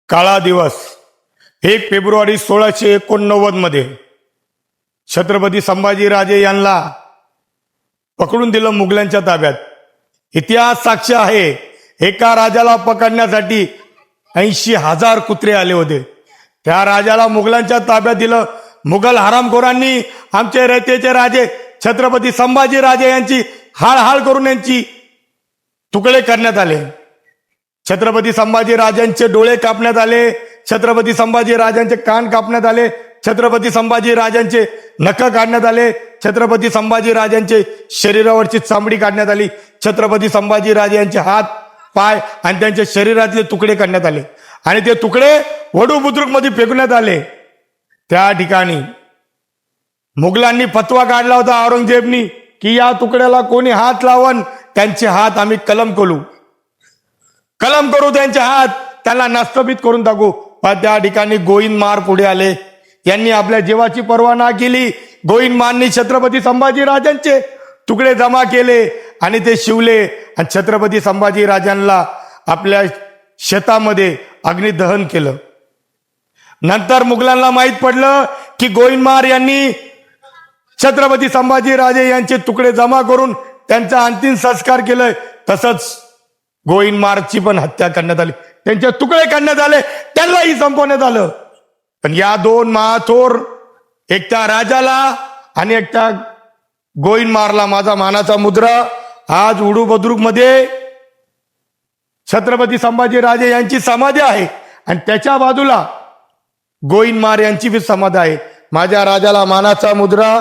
काळा दिवस 1 फेब्रुवारी 1689 मध्ये छत्रपती संभाजीराजे यांना पकडून दिलं मुघलांच्या ताब्यात. इतिहास साक्ष आहे, एका राजाला पकडण्यासाठी 80,000 कुत्रे आले होते. त्या राजाला मुघलांच्या ताब्यात दिलं. मुघल हरामखोरांनी आमचे रयतेचे राजे छत्रपती संभाजीराजे यांची हाळ करून यांची तुकडे करण्यात आले. छत्रपती संभाजीराजांचे डोळे कापण्यात आले, छत्रपती संभाजीराजांचे कान कापण्यात आले, छत्रपती संभाजीराजांचे नख काढण्यात आले, छत्रपती संभाजीराजांचे शरीरावरची चामडी काढण्यात आली, छत्रपती संभाजीराजे यांचे हात पाय आणि त्यांच्या शरीरातले तुकडे काढण्यात आले आणि ते तुकडे वडू बुद्रुक मध्ये फेकण्यात आले. त्या ठिकाणी मुघलांनी फतवा काढला होता औरंगजेबनी की या तुकड्याला कोणी हात लावण त्यांचे हात आम्ही कलम करू त्यांचे हात, त्यांना नस्तभीत करून टाकू. पण त्या ठिकाणी गोविंदमार पुढे आले. यांनी आपल्या जीवाची पर्वा न केली. गोविंदमारनी छत्रपती संभाजीराजांचे तुकडे जमा केले आणि ते शिवले आणि छत्रपती संभाजीराजांना आपल्या शेतामध्ये अग्निदहन केलं. नंतर मुघलांना माहित पडलं की गोविंदमार यांनी छत्रपती संभाजीराजे यांचे तुकडे जमा करून त्यांचा अंतिम संस्कार केलंय. तसंच गोविंदमारची पण हत्या करण्यात आली, त्यांचे तुकडे करण्यात आले, त्यांनाही संपवण्यात आलं. पण या दोन महाथोर, एकट्या राजाला आणि एकट्या गोविंदमारला माझा मानाचा मुद्रा. आज उडू बुद्रुक मध्ये छत्रपती संभाजीराजे यांची समाधी आहे आणि त्याच्या बाजूला गोविंदमार यांची बी समाधी आहे. माझ्या राजाला मानाचा मुद्रा.